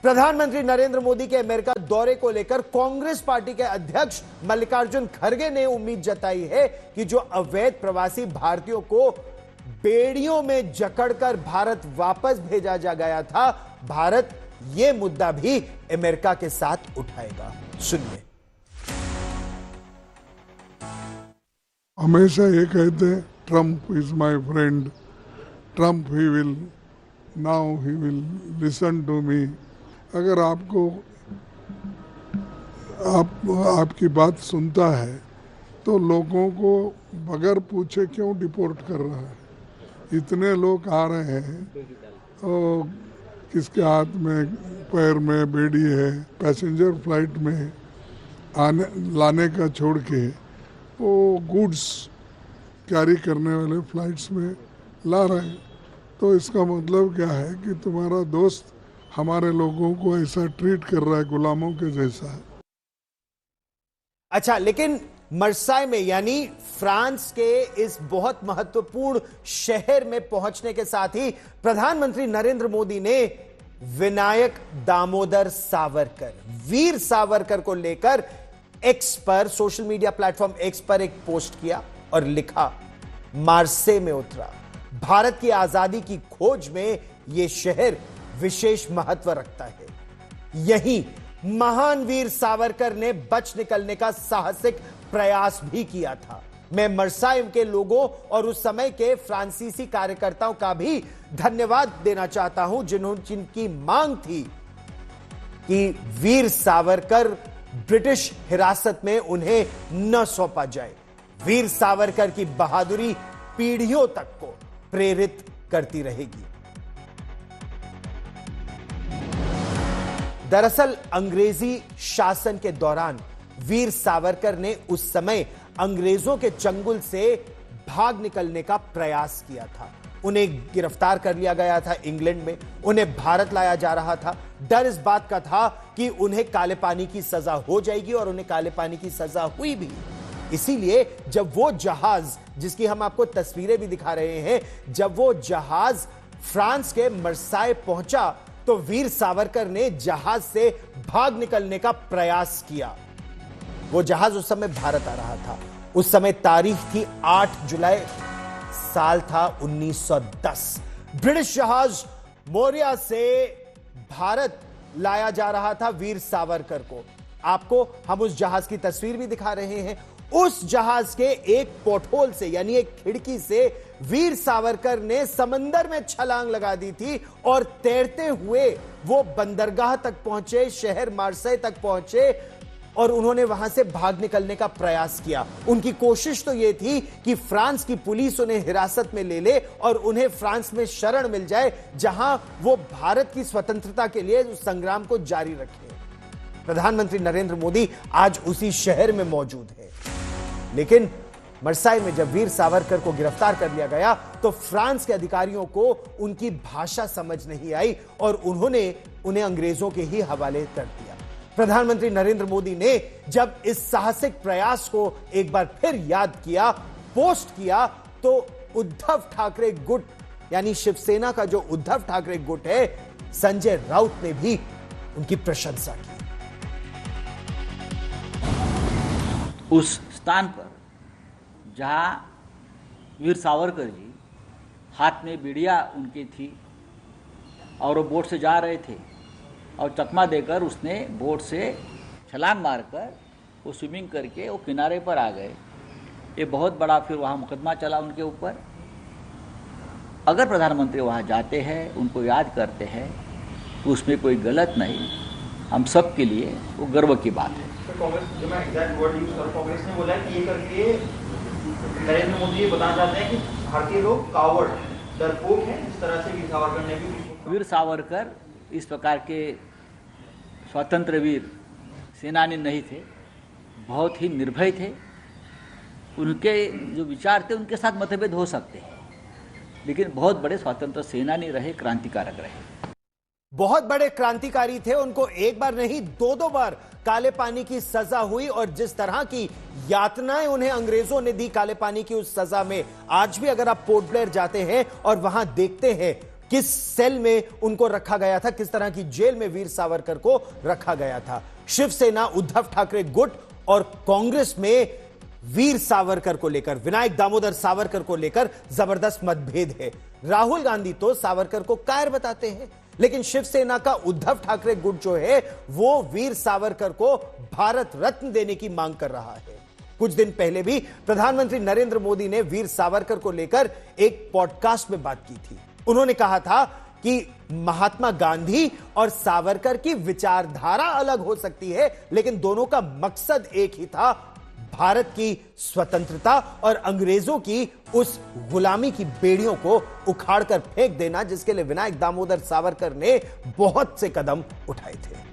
प्रधानमंत्री नरेंद्र मोदी के अमेरिका दौरे को लेकर कांग्रेस पार्टी के अध्यक्ष मल्लिकार्जुन खड़गे ने उम्मीद जताई है कि जो अवैध प्रवासी भारतीयों को बेड़ियों में जकड़कर भारत वापस भेजा जा गया था, भारत यह मुद्दा भी अमेरिका के साथ उठाएगा। सुनिए। हमेशा ये कहते हैं Trump is my friend, Trump he will now he will listen to me. अगर आपकी बात सुनता है तो लोगों को बगैर पूछे क्यों डिपोर्ट कर रहा है? इतने लोग आ रहे हैं और किसके हाथ में पैर में बेड़ी है, पैसेंजर फ्लाइट में आने लाने का छोड़ के वो गुड्स कैरी करने वाले फ्लाइट्स में ला रहे हैं। तो इसका मतलब क्या है कि तुम्हारा दोस्त हमारे लोगों को ऐसा ट्रीट कर रहा है, गुलामों के जैसा। अच्छा, लेकिन मर्साई में यानी फ्रांस के इस बहुत महत्वपूर्ण शहर में पहुंचने के साथ ही प्रधानमंत्री नरेंद्र मोदी ने विनायक दामोदर सावरकर, वीर सावरकर को लेकर एक्स पर, सोशल मीडिया प्लेटफॉर्म एक्स पर एक पोस्ट किया और लिखा, मार्से में उतरा, भारत की आजादी की खोज में यह शहर विशेष महत्व रखता है। यही महान वीर सावरकर ने बच निकलने का साहसिक प्रयास भी किया था। मैं मर्साई के लोगों और उस समय के फ्रांसीसी कार्यकर्ताओं का भी धन्यवाद देना चाहता हूं जिनकी मांग थी कि वीर सावरकर ब्रिटिश हिरासत में उन्हें न सौंपा जाए। वीर सावरकर की बहादुरी पीढ़ियों तक को प्रेरित करती रहेगी। दरअसल अंग्रेजी शासन के दौरान वीर सावरकर ने उस समय अंग्रेजों के चंगुल से भाग निकलने का प्रयास किया था। उन्हें गिरफ्तार कर लिया गया था इंग्लैंड में, उन्हें भारत लाया जा रहा था। डर इस बात का था कि उन्हें काले पानी की सजा हो जाएगी और उन्हें काले पानी की सजा हुई भी। इसीलिए जब वो जहाज, जिसकी हम आपको तस्वीरें भी दिखा रहे हैं, जब वो जहाज फ्रांस के मर्साई पहुंचा तो वीर सावरकर ने जहाज से भाग निकलने का प्रयास किया। वो जहाज उस समय भारत आ रहा था। उस समय तारीख थी 8 जुलाई, साल था 1910। ब्रिटिश जहाज मोरिया से भारत लाया जा रहा था वीर सावरकर को। आपको हम उस जहाज की तस्वीर भी दिखा रहे हैं। उस जहाज के एक पोर्टहोल से यानी एक खिड़की से वीर सावरकर ने समंदर में छलांग लगा दी थी और तैरते हुए वो बंदरगाह तक पहुंचे, शहर मार्सेई तक पहुंचे और उन्होंने वहां से भाग निकलने का प्रयास किया। उनकी कोशिश तो यह थी कि फ्रांस की पुलिस उन्हें हिरासत में ले ले और उन्हें फ्रांस में शरण मिल जाए, जहां वो भारत की स्वतंत्रता के लिए उस संग्राम को जारी रखे। प्रधानमंत्री नरेंद्र मोदी आज उसी शहर में मौजूद है। लेकिन मर्साई में जब वीर सावरकर को गिरफ्तार कर लिया गया तो फ्रांस के अधिकारियों को उनकी भाषा समझ नहीं आई और उन्होंने उन्हें अंग्रेजों के ही हवाले कर दिया। प्रधानमंत्री नरेंद्र मोदी ने जब इस साहसिक प्रयास को एक बार फिर याद किया, पोस्ट किया, तो उद्धव ठाकरे गुट यानी शिवसेना का जो उद्धव ठाकरे गुट है, संजय राउत ने भी उनकी प्रशंसा की। उस स्थान पर जहां वीर सावरकर जी, हाथ में बीड़िया उनकी थी और वो बोट से जा रहे थे और चकमा देकर उसने बोट से छलांग मारकर वो स्विमिंग करके वो किनारे पर आ गए। ये बहुत बड़ा फिर वहाँ मुकदमा चला उनके ऊपर। अगर प्रधानमंत्री वहाँ जाते हैं, उनको याद करते हैं, तो उसमें कोई गलत नहीं, हम सब के लिए वो गर्व की बात है। कांग्रेस, जो मैं एग्जैक्ट वर्ड यूज करूं, कांग्रेस ने बोला है कि ये करके नरेंद्र मोदी ये बताना चाहते हैं कि भारतीय लोग कावर्ड, डरपोक हैं, जिस तरह से वीर सावरकर ने भी। वीर सावरकर इस प्रकार के स्वतंत्र वीर सेनानी नहीं थे, बहुत ही निर्भय थे। उनके जो विचार थे उनके साथ मतभेद हो सकते हैं, लेकिन बहुत बड़े स्वतंत्र सेनानी रहे, क्रांतिकारक रहे। बहुत बड़े क्रांतिकारी थे। उनको एक बार नहीं, दो बार काले पानी की सजा हुई और जिस तरह की यातनाएं उन्हें अंग्रेजों ने दी काले पानी की उस सजा में, आज भी अगर आप पोर्ट ब्लेयर जाते हैं और वहां देखते हैं किस सेल में उनको रखा गया था, किस तरह की जेल में वीर सावरकर को रखा गया था। शिवसेना, उद्धव ठाकरे गुट और कांग्रेस में वीर सावरकर को लेकर, विनायक दामोदर सावरकर को लेकर जबरदस्त मतभेद है। राहुल गांधी तो सावरकर को कायर बताते हैं, लेकिन शिवसेना का उद्धव ठाकरे गुट जो है वो वीर सावरकर को भारत रत्न देने की मांग कर रहा है। कुछ दिन पहले भी प्रधानमंत्री नरेंद्र मोदी ने वीर सावरकर को लेकर एक पॉडकास्ट में बात की थी। उन्होंने कहा था कि महात्मा गांधी और सावरकर की विचारधारा अलग हो सकती है, लेकिन दोनों का मकसद एक ही था, भारत की स्वतंत्रता और अंग्रेजों की उस गुलामी की बेड़ियों को उखाड़कर फेंक देना, जिसके लिए विनायक दामोदर सावरकर ने बहुत से कदम उठाए थे।